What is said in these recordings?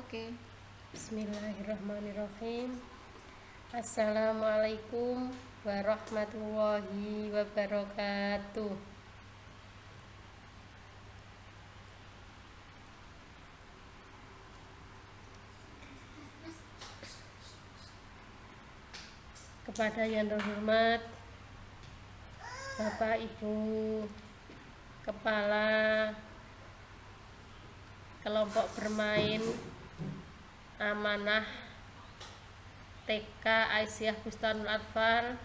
Oke. Bismillahirrahmanirrahim. Assalamualaikum warahmatullahi wabarakatuh. Kepada yang terhormat Bapak Ibu Kepala Kelompok Bermain Amanah TK Aisyah Bustanul Atfal,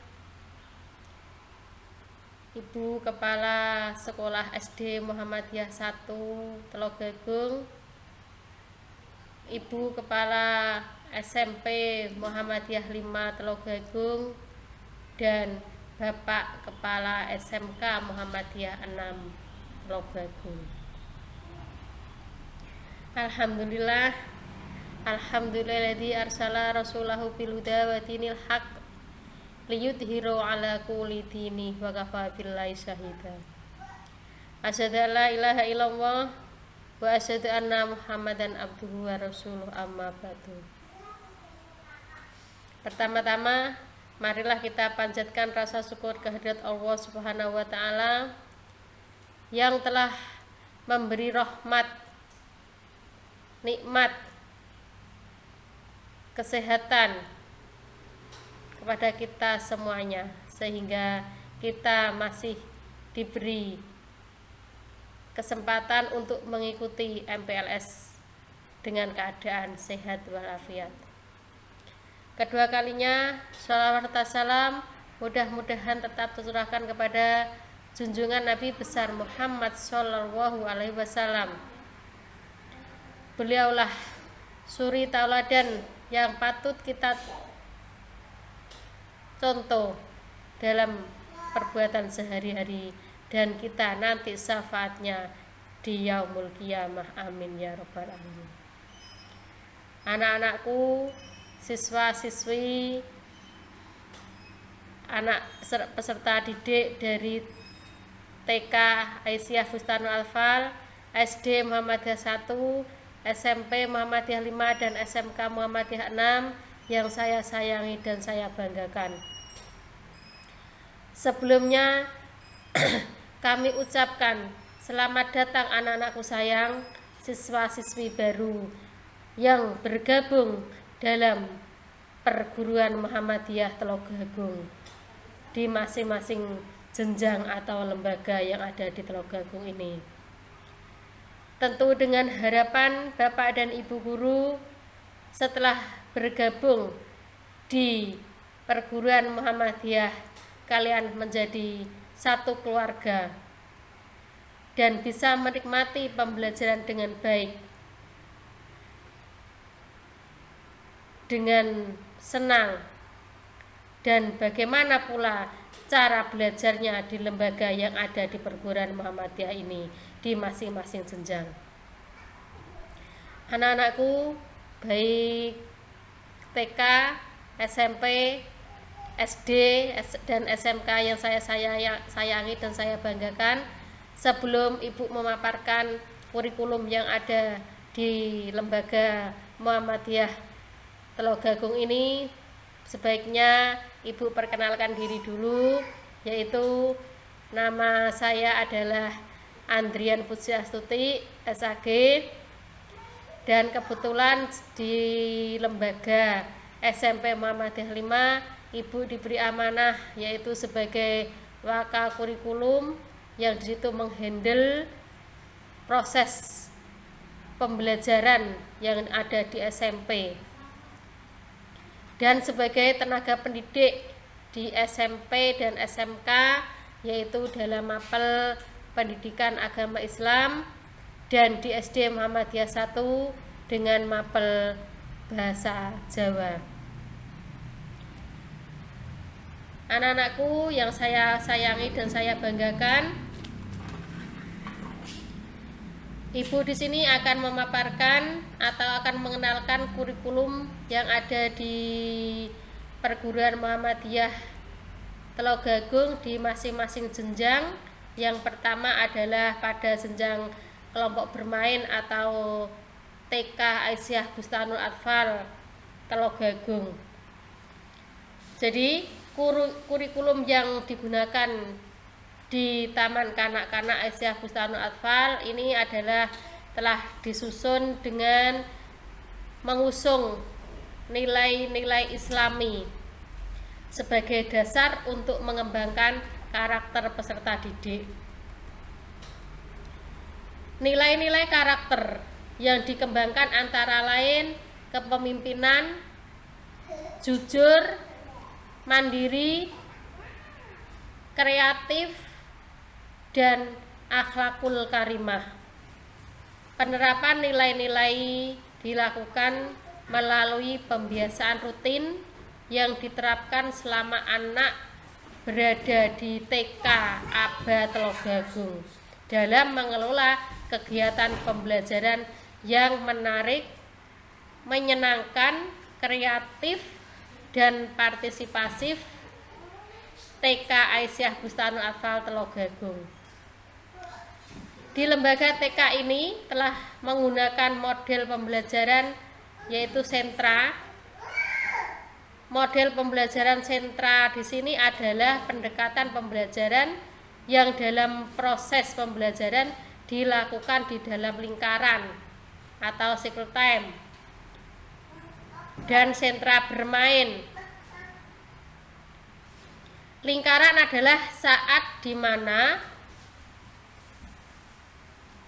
Ibu Kepala Sekolah SD Muhammadiyah 1 Telogagung, Ibu Kepala SMP Muhammadiyah 5 Telogagung, dan Bapak Kepala SMK Muhammadiyah 6 Telogagung. Alhamdulilladzi arsala rasulahu bil huda wa dinil haq liyudhiru ala kulli dini wa kafa billahi syahida. Asyhadu an la ilaha illallah wa asyhadu anna Muhammadan abduhu wa rasuluh, amma ba'du. Pertama-tama, marilah kita panjatkan rasa syukur kehadirat Allah Subhanahu wa taala yang telah memberi rahmat, nikmat, kesehatan kepada kita semuanya, sehingga kita masih diberi kesempatan untuk mengikuti MPLS dengan keadaan sehat walafiat. Kedua kalinya, shalawat serta salam mudah-mudahan tetap tercurahkan kepada junjungan Nabi besar Muhammad Shallallahu Alaihi Wasallam. Beliaulah suri tauladan yang patut kita contoh dalam perbuatan sehari-hari, dan kita nanti syafaatnya di yaumul qiyamah. Amin ya rabbal alamin. Anak-anakku, siswa-siswi, anak peserta didik dari TK Aisyah Bustanul Atfal, SD Muhammadiyah 1, SMP Muhammadiyah 5, dan SMK Muhammadiyah 6 yang saya sayangi dan saya banggakan. Sebelumnya kami ucapkan selamat datang anak-anakku sayang, siswa-siswi baru yang bergabung dalam perguruan Muhammadiyah Telogagung di masing-masing jenjang atau lembaga yang ada di Telogagung ini. Tentu dengan harapan Bapak dan Ibu guru setelah bergabung di perguruan Muhammadiyah, kalian menjadi satu keluarga dan bisa menikmati pembelajaran dengan baik, dengan senang, dan bagaimana pula cara belajarnya di lembaga yang ada di perguruan Muhammadiyah ini di masing-masing jenjang. Anak-anakku, baik TK, SMP, SD, dan SMK yang saya sayangi dan saya banggakan, sebelum Ibu memaparkan kurikulum yang ada di lembaga Muhammadiyah Telogagung ini, sebaiknya Ibu perkenalkan diri dulu, yaitu nama saya adalah Andrian Pujiastuti SAG, dan kebetulan di lembaga SMP Muhammadiyah 5 Ibu diberi amanah yaitu sebagai wakal kurikulum yang disitu menghandle proses pembelajaran yang ada di SMP, dan sebagai tenaga pendidik di SMP dan SMK yaitu dalam mapel pendidikan agama Islam, dan di SD Muhammadiyah 1 dengan mapel bahasa Jawa. Anak-anakku yang saya sayangi dan saya banggakan, Ibu di sini akan memaparkan atau akan mengenalkan kurikulum yang ada di perguruan Muhammadiyah Telogagung di masing-masing jenjang. Yang pertama adalah pada jenjang kelompok bermain atau TK Aisyah Bustanul Atfal Telogagung. Jadi kurikulum yang digunakan di Taman Kanak-kanak Aisyah Bustanul Atfal ini adalah telah disusun dengan mengusung nilai-nilai Islami sebagai dasar untuk mengembangkan karakter peserta didik. Nilai-nilai karakter yang dikembangkan antara lain kepemimpinan, jujur, mandiri, kreatif, dan akhlakul karimah. Penerapan nilai-nilai dilakukan melalui pembiasaan rutin yang diterapkan selama anak berada di TK Aba Telogagung dalam mengelola kegiatan pembelajaran yang menarik, menyenangkan, kreatif, dan partisipasif TK Aisyah Bustanul Atfal Telogagung. Di lembaga TK ini telah menggunakan model pembelajaran yaitu sentra. Model pembelajaran sentra di sini adalah pendekatan pembelajaran yang dalam proses pembelajaran dilakukan di dalam lingkaran atau cycle time, dan sentra bermain. Lingkaran adalah saat di mana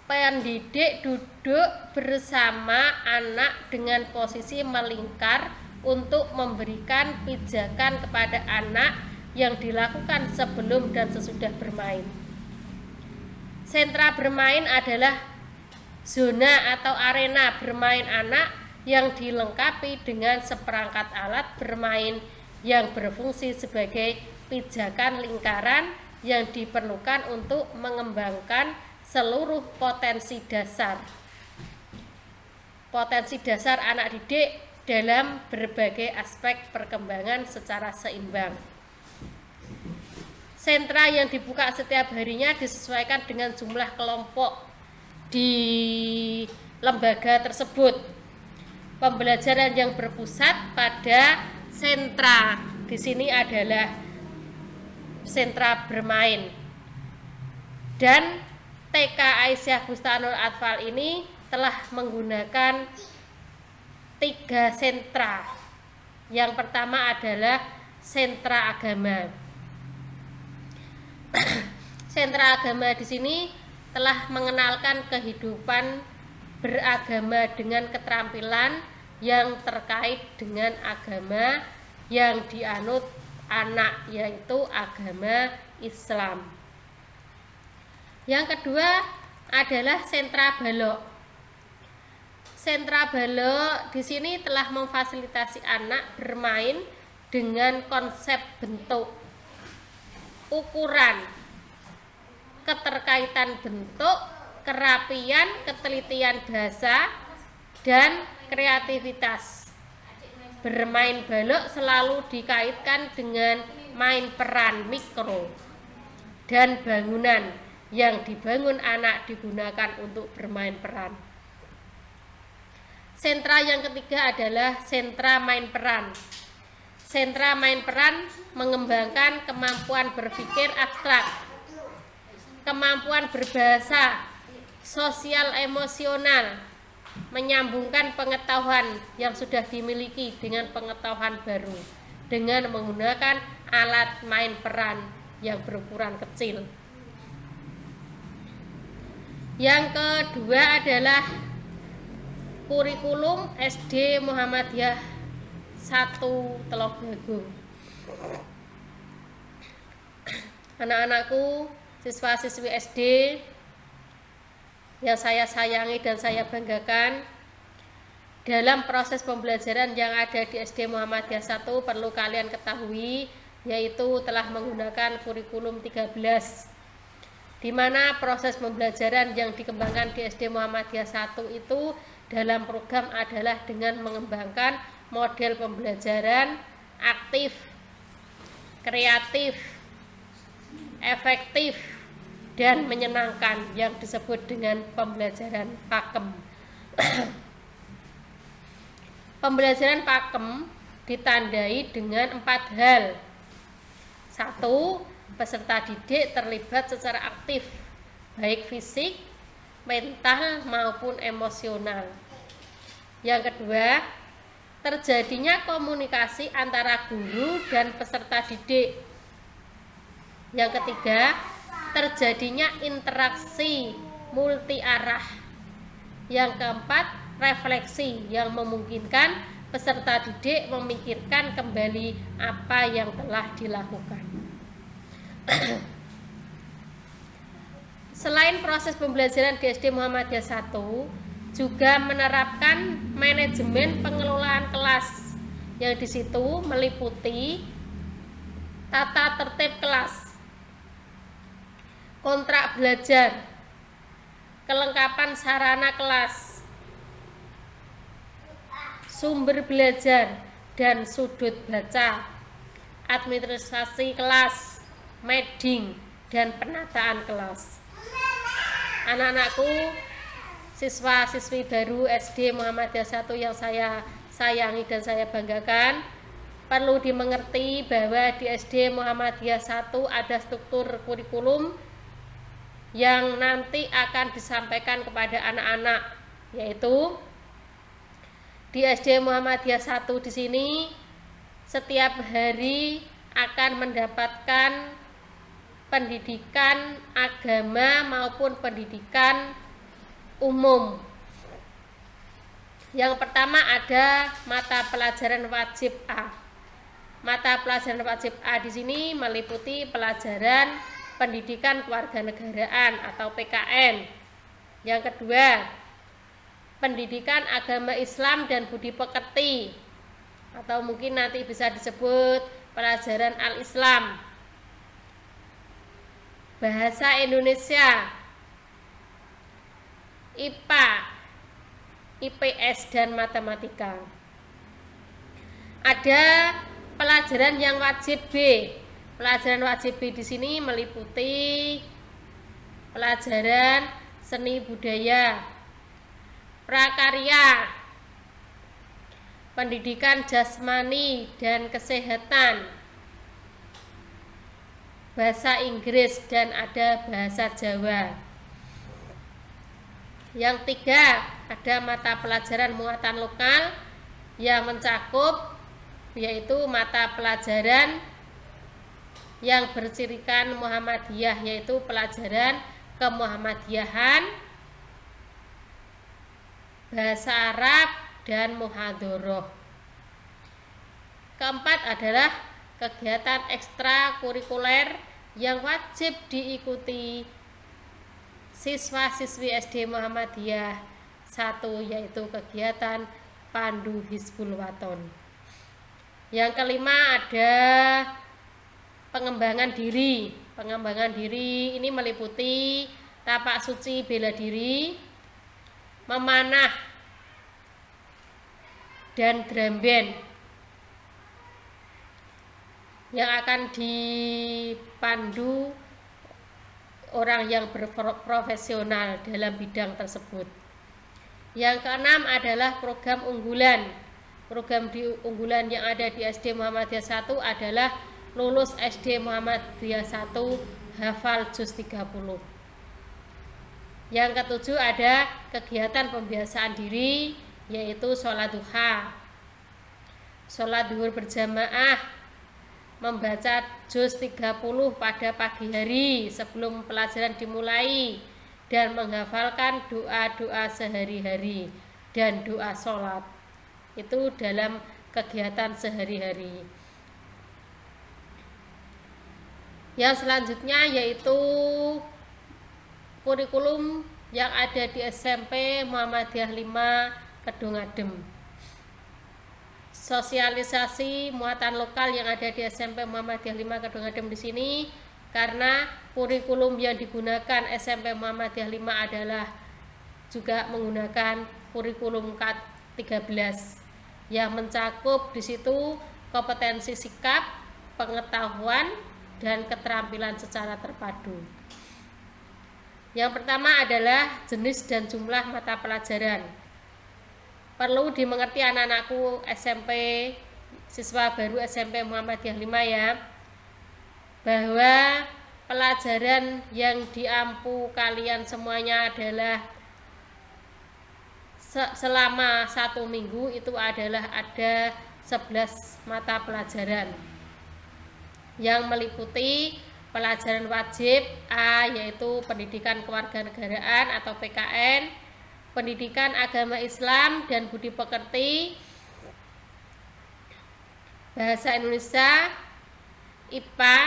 pendidik duduk bersama anak dengan posisi melingkar untuk memberikan pijakan kepada anak yang dilakukan sebelum dan sesudah bermain. Sentra bermain adalah zona atau arena bermain anak yang dilengkapi dengan seperangkat alat bermain yang berfungsi sebagai pijakan lingkaran yang diperlukan untuk mengembangkan seluruh potensi dasar anak didik dalam berbagai aspek perkembangan secara seimbang. Sentra yang dibuka setiap harinya disesuaikan dengan jumlah kelompok di lembaga tersebut. Pembelajaran yang berpusat pada sentra di sini adalah sentra bermain. Dan TK Aisyah Bustanul Atfal ini telah menggunakan 3 sentra. Yang pertama adalah sentra agama. Sentra agama di sini telah mengenalkan kehidupan beragama dengan keterampilan yang terkait dengan agama yang dianut anak, yaitu agama Islam. Yang kedua adalah sentra balok. Sentra balok di sini telah memfasilitasi anak bermain dengan konsep bentuk, ukuran, keterkaitan bentuk, kerapian, ketelitian bahasa, dan kreativitas. Bermain balok selalu dikaitkan dengan main peran mikro dan bangunan yang dibangun anak digunakan untuk bermain peran. Sentra yang ketiga adalah sentra main peran. Sentra main peran mengembangkan kemampuan berpikir abstrak, kemampuan berbahasa, sosial emosional, menyambungkan pengetahuan yang sudah dimiliki dengan pengetahuan baru dengan menggunakan alat main peran yang berukuran kecil. Yang kedua adalah kurikulum SD Muhammadiyah 1 Telogagung. Anak-anakku, siswa-siswi SD yang saya sayangi dan saya banggakan, dalam proses pembelajaran yang ada di SD Muhammadiyah 1 perlu kalian ketahui, yaitu telah menggunakan kurikulum 13, di mana proses pembelajaran yang dikembangkan di SD Muhammadiyah 1 itu dalam program adalah dengan mengembangkan model pembelajaran aktif, kreatif, efektif, dan menyenangkan yang disebut dengan pembelajaran pakem. Pembelajaran pakem ditandai dengan 4 hal. 1. Peserta didik terlibat secara aktif, baik fisik, mental maupun emosional. Yang kedua, terjadinya komunikasi antara guru dan peserta didik. Yang ketiga, terjadinya interaksi multi arah. Yang keempat, refleksi yang memungkinkan peserta didik memikirkan kembali apa yang telah dilakukan. Selain proses pembelajaran di SD Muhammadiyah 1, juga menerapkan manajemen pengelolaan kelas yang di situ meliputi tata tertib kelas, kontrak belajar, kelengkapan sarana kelas, sumber belajar dan sudut baca, administrasi kelas, mading, dan penataan kelas. Anak-anakku, siswa-siswi baru SD Muhammadiyah 1 yang saya sayangi dan saya banggakan, perlu dimengerti bahwa di SD Muhammadiyah 1 ada struktur kurikulum yang nanti akan disampaikan kepada anak-anak, yaitu di SD Muhammadiyah 1 di sini setiap hari akan mendapatkan pendidikan agama maupun pendidikan umum. Yang pertama ada mata pelajaran wajib A. Mata pelajaran wajib A di sini meliputi pelajaran pendidikan kewarganegaraan atau PKN. Yang kedua, pendidikan agama Islam dan budi pekerti atau mungkin nanti bisa disebut pelajaran Al-Islam. Bahasa Indonesia, IPA, IPS dan matematika. Ada pelajaran yang wajib B. Pelajaran wajib B di sini meliputi pelajaran seni budaya, prakarya, pendidikan jasmani dan kesehatan, bahasa Inggris, dan ada bahasa Jawa. Yang tiga, ada mata pelajaran muatan lokal yang mencakup yaitu mata pelajaran yang bercirikan Muhammadiyah, yaitu pelajaran kemuhammadiyahan, bahasa Arab, dan muhadharah. Keempat adalah kegiatan ekstrakurikuler yang wajib diikuti siswa-siswi SD Muhammadiyah 1, yaitu kegiatan Pandu Hizbul Waton. Yang kelima ada pengembangan diri. Pengembangan diri ini meliputi tapak suci bela diri, memanah, dan drum band yang akan dipandu orang yang berprofesional dalam bidang tersebut. Yang keenam adalah program unggulan. Program unggulan yang ada di SD Muhammadiyah 1 adalah lulus SD Muhammadiyah 1 hafal juz 30. Yang ketujuh ada kegiatan pembiasaan diri, yaitu sholat duha, sholat duhur berjamaah, membaca juz 30 pada pagi hari sebelum pelajaran dimulai, dan menghafalkan doa-doa sehari-hari dan doa sholat. Itu dalam kegiatan sehari-hari. Yang selanjutnya yaitu kurikulum yang ada di SMP Muhammadiyah 5 Kedung Adem. Sosialisasi muatan lokal yang ada di SMP Muhammadiyah 5 Kedung Adem di sini, karena kurikulum yang digunakan SMP Muhammadiyah 5 adalah juga menggunakan kurikulum K13 yang mencakup di situ kompetensi sikap, pengetahuan, dan keterampilan secara terpadu. Yang pertama adalah jenis dan jumlah mata pelajaran. Perlu dimengerti anak-anakku SMP, siswa baru SMP Muhammadiyah 5 ya, bahwa pelajaran yang diampu kalian semuanya adalah selama 1 minggu itu adalah ada 11 mata pelajaran yang meliputi pelajaran wajib A, yaitu pendidikan kewarganegaraan atau PKN, pendidikan agama Islam dan budi pekerti, bahasa Indonesia, IPA,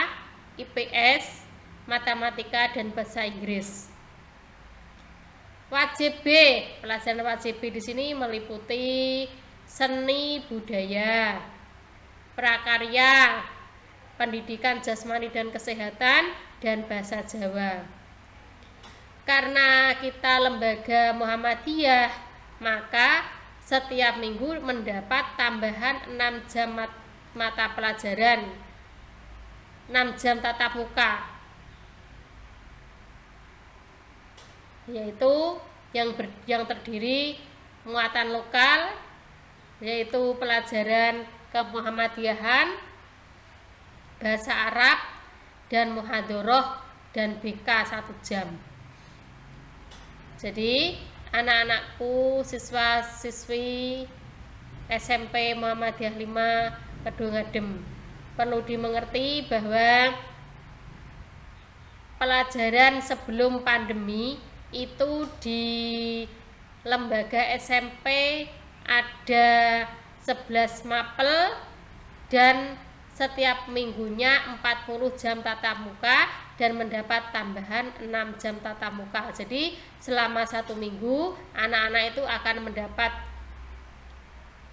IPS, matematika dan bahasa Inggris. Wajib B, pelajaran wajib B di sini meliputi seni budaya, prakarya, pendidikan jasmani dan kesehatan, dan bahasa Jawa. Karena kita lembaga Muhammadiyah, maka setiap minggu mendapat tambahan 6 jam mata pelajaran, 6 jam tatap muka, yaitu yang terdiri muatan lokal, yaitu pelajaran kemuhammadiyahan, bahasa Arab, dan muhadharah dan BK 1 jam. Jadi anak-anakku, siswa-siswi SMP Muhammadiyah 5 Kedungadem, perlu dimengerti bahwa pelajaran sebelum pandemi itu di lembaga SMP ada 11 mapel dan setiap minggunya 40 jam tatap muka dan mendapat tambahan 6 jam tatap muka. Jadi selama 1 minggu anak-anak itu akan mendapat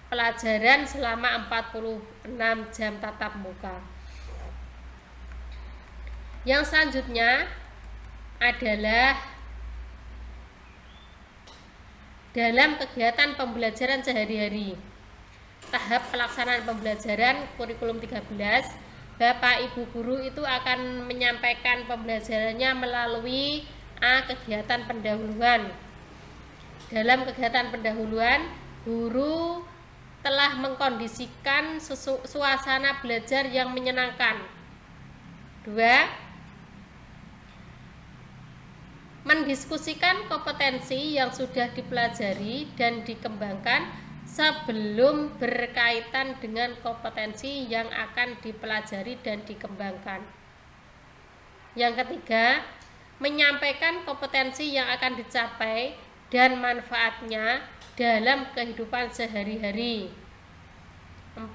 pelajaran selama 46 jam tatap muka. Yang selanjutnya adalah dalam kegiatan pembelajaran sehari-hari. Tahap pelaksanaan pembelajaran kurikulum 13, Bapak Ibu guru itu akan menyampaikan pembelajarannya melalui A. Kegiatan pendahuluan. Dalam kegiatan pendahuluan, guru telah mengkondisikan suasana belajar yang menyenangkan. 2. Mendiskusikan kompetensi yang sudah dipelajari dan dikembangkan sebelum berkaitan dengan kompetensi yang akan dipelajari dan dikembangkan. Yang ketiga, menyampaikan kompetensi yang akan dicapai dan manfaatnya dalam kehidupan sehari-hari. 4.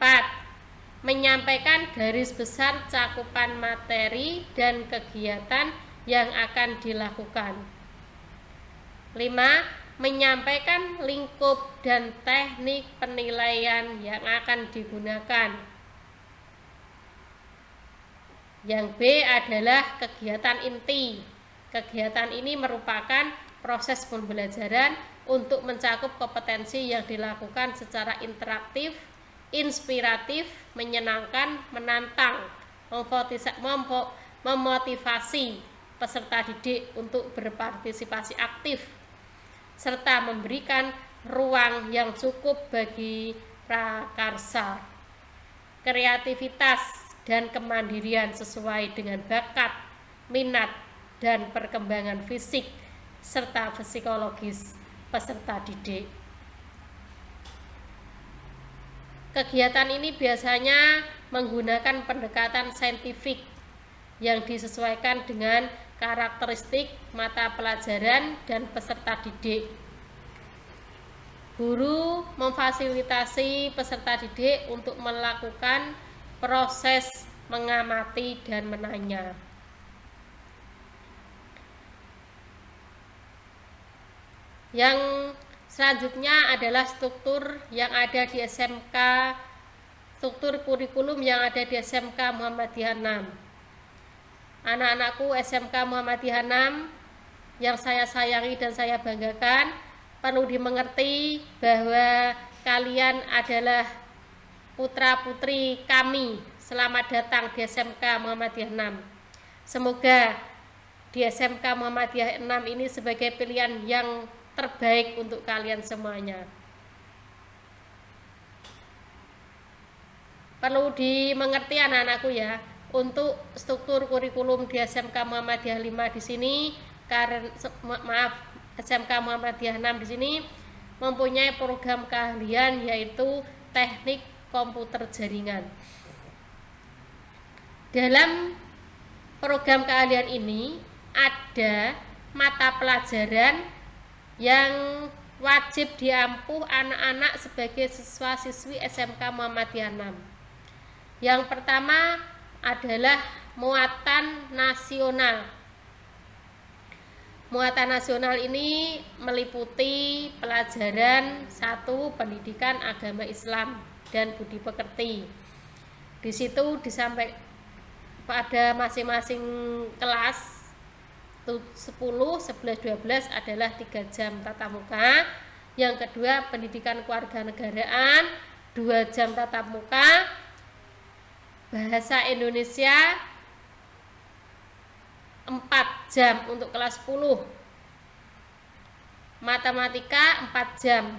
Menyampaikan garis besar cakupan materi dan kegiatan yang akan dilakukan. 5. Menyampaikan lingkup dan teknik penilaian yang akan digunakan. Yang B adalah kegiatan inti. Kegiatan ini merupakan proses pembelajaran untuk mencakup kompetensi yang dilakukan secara interaktif, inspiratif, menyenangkan, menantang, memotivasi peserta didik untuk berpartisipasi aktif, serta memberikan ruang yang cukup bagi prakarsa, kreativitas, dan kemandirian sesuai dengan bakat, minat, dan perkembangan fisik serta psikologis peserta didik. Kegiatan ini biasanya menggunakan pendekatan saintifik yang disesuaikan dengan karakteristik mata pelajaran dan peserta didik. Guru memfasilitasi peserta didik untuk melakukan proses mengamati dan menanya. Yang selanjutnya adalah struktur yang ada di SMK, struktur kurikulum yang ada di SMK Muhammadiyah 6. Anak-anakku SMK Muhammadiyah 6 yang saya sayangi dan saya banggakan, perlu dimengerti bahwa kalian adalah putra-putri kami. Selamat datang di SMK Muhammadiyah 6. Semoga di SMK Muhammadiyah 6 ini sebagai pilihan yang terbaik untuk kalian semuanya. perlu dimengerti anak-anakku ya, untuk struktur kurikulum di SMK Muhammadiyah 5 di sini, karena SMK Muhammadiyah 6 di sini mempunyai program keahlian yaitu teknik komputer jaringan. Dalam program keahlian ini ada mata pelajaran yang wajib diampuh anak-anak sebagai siswa-siswi SMK Muhammadiyah 6. Yang pertama adalah muatan nasional. Muatan nasional ini meliputi pelajaran 1 pendidikan agama Islam dan budi pekerti. Di situ disampaikan pada masing-masing kelas 10, 11, 12 adalah 3 jam tatap muka. Yang kedua pendidikan kewarganegaraan 2 jam tatap muka. Bahasa Indonesia 4 jam untuk kelas 10. Matematika 4 jam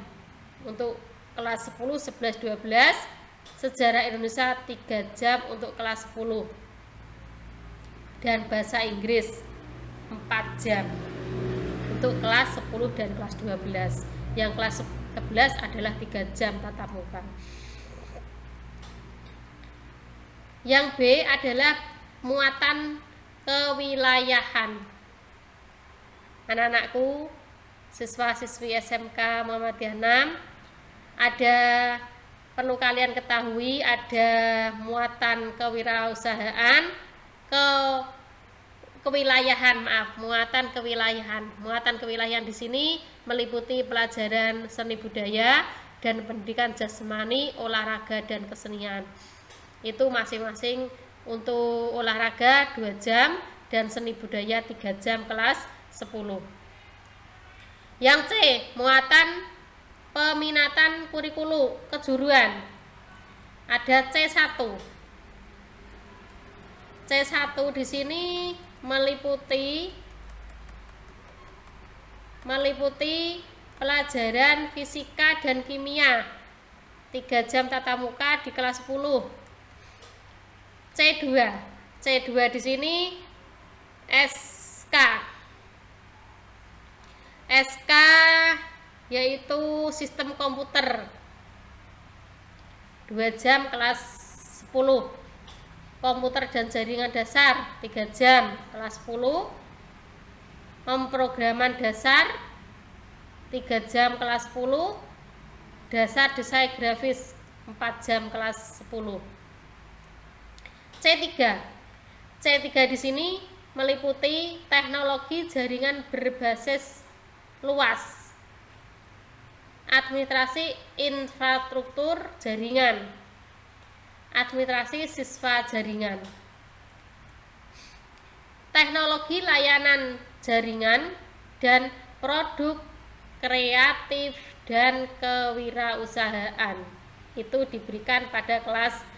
untuk kelas 10, 11, 12. Sejarah Indonesia 3 jam untuk kelas 10. Dan bahasa Inggris 4 jam untuk kelas 10 dan kelas 12. Yang kelas 11 adalah 3 jam tatap muka. Yang B adalah muatan kewilayahan. Anak-anakku, siswa-siswi SMK Muhammadiyah 6, ada perlu kalian ketahui ada muatan kewirausahaan, muatan kewilayahan. Muatan kewilayahan di sini meliputi pelajaran seni budaya dan pendidikan jasmani, olahraga dan kesenian. Itu masing-masing untuk olahraga 2 jam dan seni budaya 3 jam kelas 10. Yang C, muatan peminatan kurikulum kejuruan. Ada C1. C1 di sini meliputi pelajaran fisika dan kimia 3 jam tatap muka di kelas 10. C2 di sini SK yaitu sistem komputer 2 jam kelas 10. Komputer dan jaringan dasar 3 jam kelas 10. Pemrograman dasar 3 jam kelas 10. Dasar desain grafis 4 jam kelas 10. C3 di sini meliputi teknologi jaringan berbasis luas, administrasi infrastruktur jaringan, administrasi siswa jaringan, teknologi layanan jaringan, dan produk kreatif dan kewirausahaan. Itu diberikan pada kelas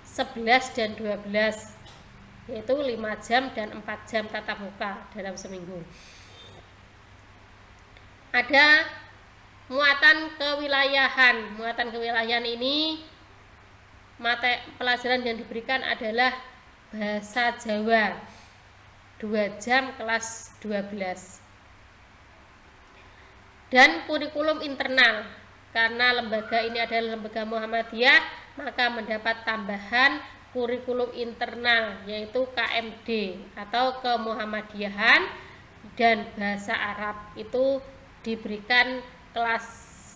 11 dan 12, yaitu 5 jam dan 4 jam tatap muka dalam seminggu. Ada muatan kewilayahan. Muatan kewilayahan ini pelajaran yang diberikan adalah bahasa Jawa 2 jam kelas 12. Dan kurikulum internal, karena lembaga ini adalah lembaga Muhammadiyah, maka mendapat tambahan kurikulum internal yaitu KMD atau kemuhammadiyahan dan bahasa Arab. Itu diberikan kelas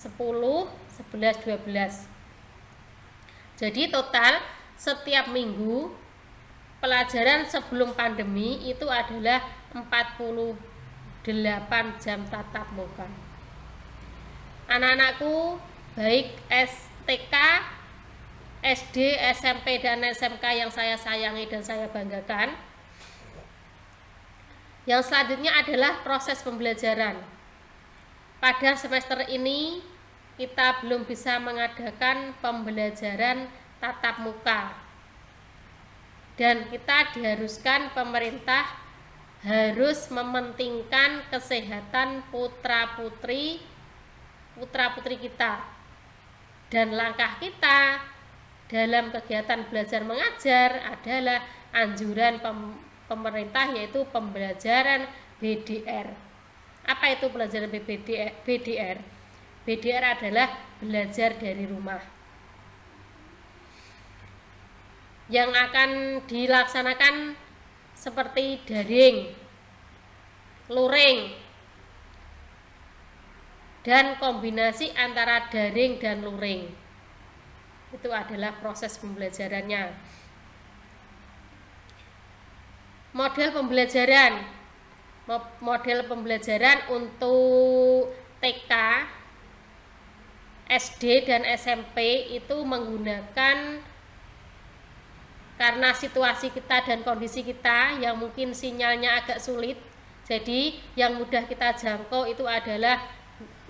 10, 11, 12. Jadi total setiap minggu pelajaran sebelum pandemi itu adalah 48 jam tatap muka. Anak-anakku baik STK, SD, SMP, dan SMK yang saya sayangi dan saya banggakan. Yang selanjutnya adalah proses pembelajaran. Pada semester ini kita belum bisa mengadakan pembelajaran tatap muka. Dan kita diharuskan pemerintah harus mementingkan kesehatan putra-putri kita. Dan langkah kita dalam kegiatan belajar mengajar adalah anjuran pemerintah, yaitu pembelajaran BDR. Apa itu pelajaran BDR? BDR adalah belajar dari rumah, yang akan dilaksanakan seperti daring, luring, dan kombinasi antara daring dan luring. Itu adalah proses pembelajarannya. Model pembelajaran untuk TK, SD, dan SMP itu menggunakan, karena situasi kita dan kondisi kita yang mungkin sinyalnya agak sulit, jadi yang mudah kita jangkau itu adalah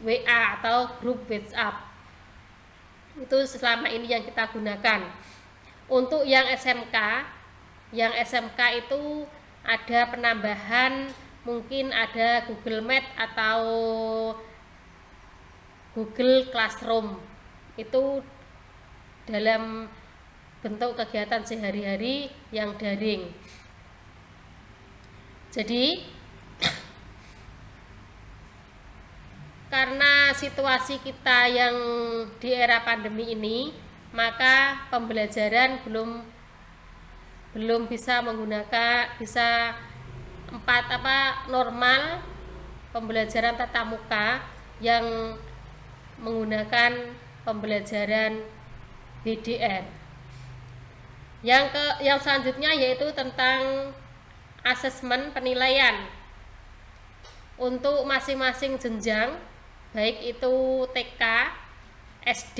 WA atau grup WhatsApp. Itu selama ini yang kita gunakan. Untuk yang SMK itu ada penambahan, mungkin ada Google Meet atau Google Classroom. Itu dalam bentuk kegiatan sehari-hari yang daring. Jadi karena situasi kita yang di era pandemi ini, maka pembelajaran belum bisa menggunakan normal pembelajaran tatap muka yang menggunakan pembelajaran BDR. Yang selanjutnya yaitu tentang asesmen penilaian untuk masing-masing jenjang, baik itu TK, SD,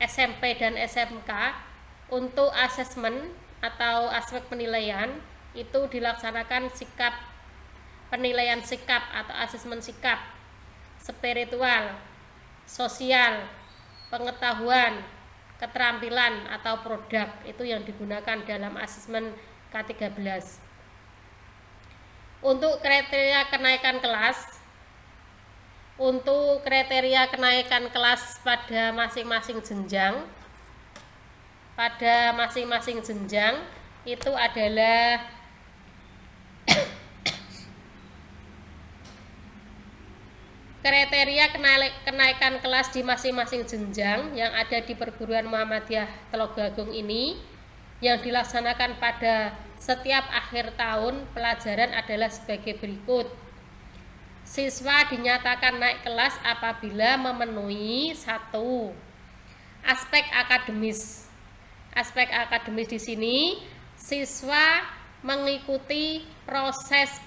SMP, dan SMK. Untuk asesmen atau aspek penilaian itu dilaksanakan penilaian sikap atau asesmen sikap, spiritual, sosial, pengetahuan, keterampilan atau produk. Itu yang digunakan dalam asesmen K13. Untuk kriteria kenaikan kelas pada masing-masing jenjang itu adalah kriteria kenaikan kelas di masing-masing jenjang yang ada di perguruan Muhammadiyah Telogagung ini yang dilaksanakan pada setiap akhir tahun pelajaran adalah sebagai berikut. Siswa dinyatakan naik kelas apabila memenuhi 1. Aspek akademis. Aspek akademis di sini siswa mengikuti proses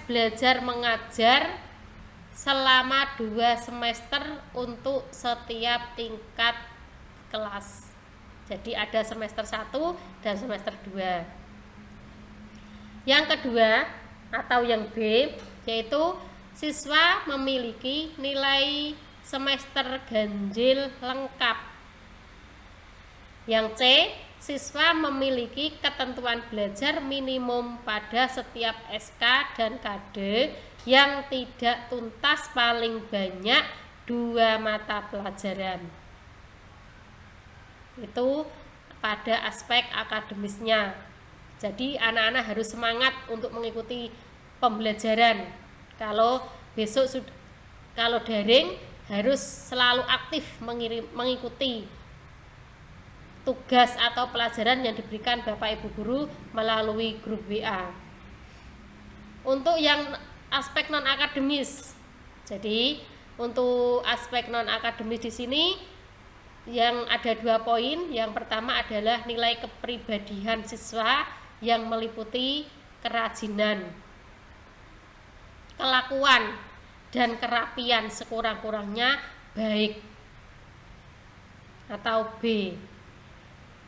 belajar mengajar selama 2 semester untuk setiap tingkat kelas. Jadi ada semester 1 dan semester 2. Yang kedua atau yang B, yaitu siswa memiliki nilai semester ganjil lengkap. Yang C, siswa memiliki ketentuan belajar minimum pada setiap SK dan KD yang tidak tuntas paling banyak 2 mata pelajaran. Itu pada aspek akademisnya. Jadi anak-anak harus semangat untuk mengikuti pembelajaran. Kalau daring harus selalu aktif mengikuti tugas atau pelajaran yang diberikan Bapak Ibu guru melalui grup WA. Untuk yang aspek non akademis. Jadi untuk aspek non akademis di sini yang ada 2 poin. Yang pertama adalah nilai kepribadian siswa yang meliputi kerajinan, kelakuan, dan kerapian sekurang-kurangnya baik, atau B.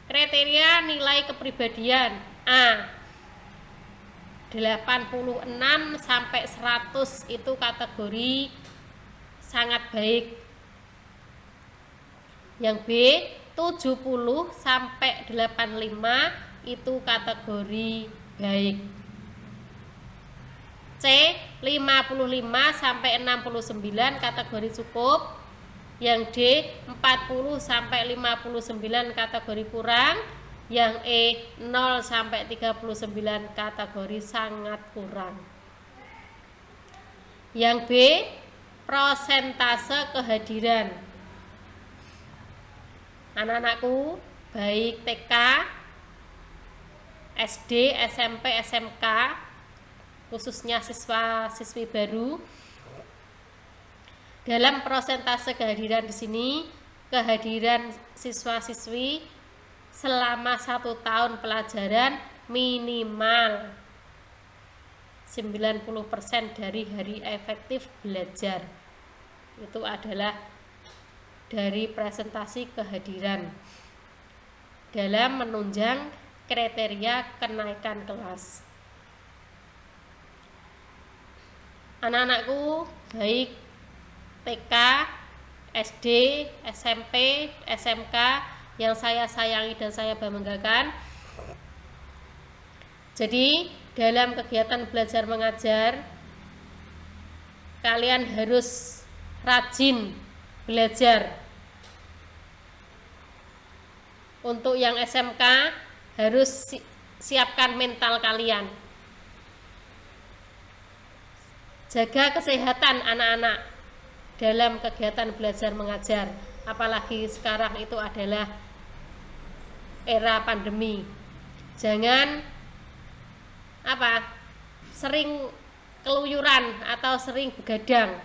Kriteria nilai kepribadian A 86 sampai 100 itu kategori sangat baik. Yang B 70 sampai 85 itu kategori baik. C 55 sampai 69 kategori cukup. Yang D 40 sampai 59 kategori kurang. Yang E 0 sampai 39 kategori sangat kurang. Yang B prosentase kehadiran. Anak-anakku baik TK, SD, SMP, SMK, khususnya siswa-siswi baru. Dalam prosentase kehadiran di sini, kehadiran siswa-siswi selama 1 tahun pelajaran minimal 90% dari hari efektif belajar. Itu adalah dari presentasi kehadiran dalam menunjang kriteria kenaikan kelas. Anak-anakku baik TK, SD, SMP, SMK yang saya sayangi dan saya banggakan. Jadi dalam kegiatan belajar mengajar kalian harus rajin belajar. Untuk yang SMK harus siapkan mental kalian. Jaga kesehatan anak-anak dalam kegiatan belajar mengajar, apalagi sekarang itu adalah era pandemi. Jangan sering keluyuran atau sering begadang.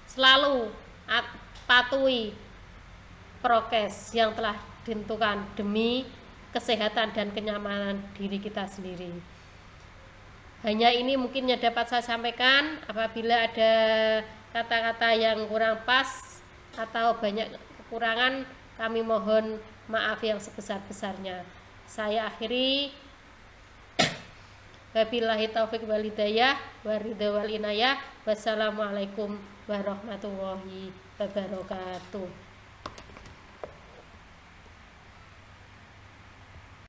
Selalu patuhi prokes yang telah ditentukan demi kesehatan dan kenyamanan diri kita sendiri. Hanya ini mungkin yang dapat saya sampaikan. Apabila ada kata-kata yang kurang pas atau banyak kekurangan, kami mohon maaf yang sebesar-besarnya. Saya akhiri. Wabillahi taufik wal hidayah wa ridha wal inayah. Wassalamualaikum warahmatullahi wabarakatuh.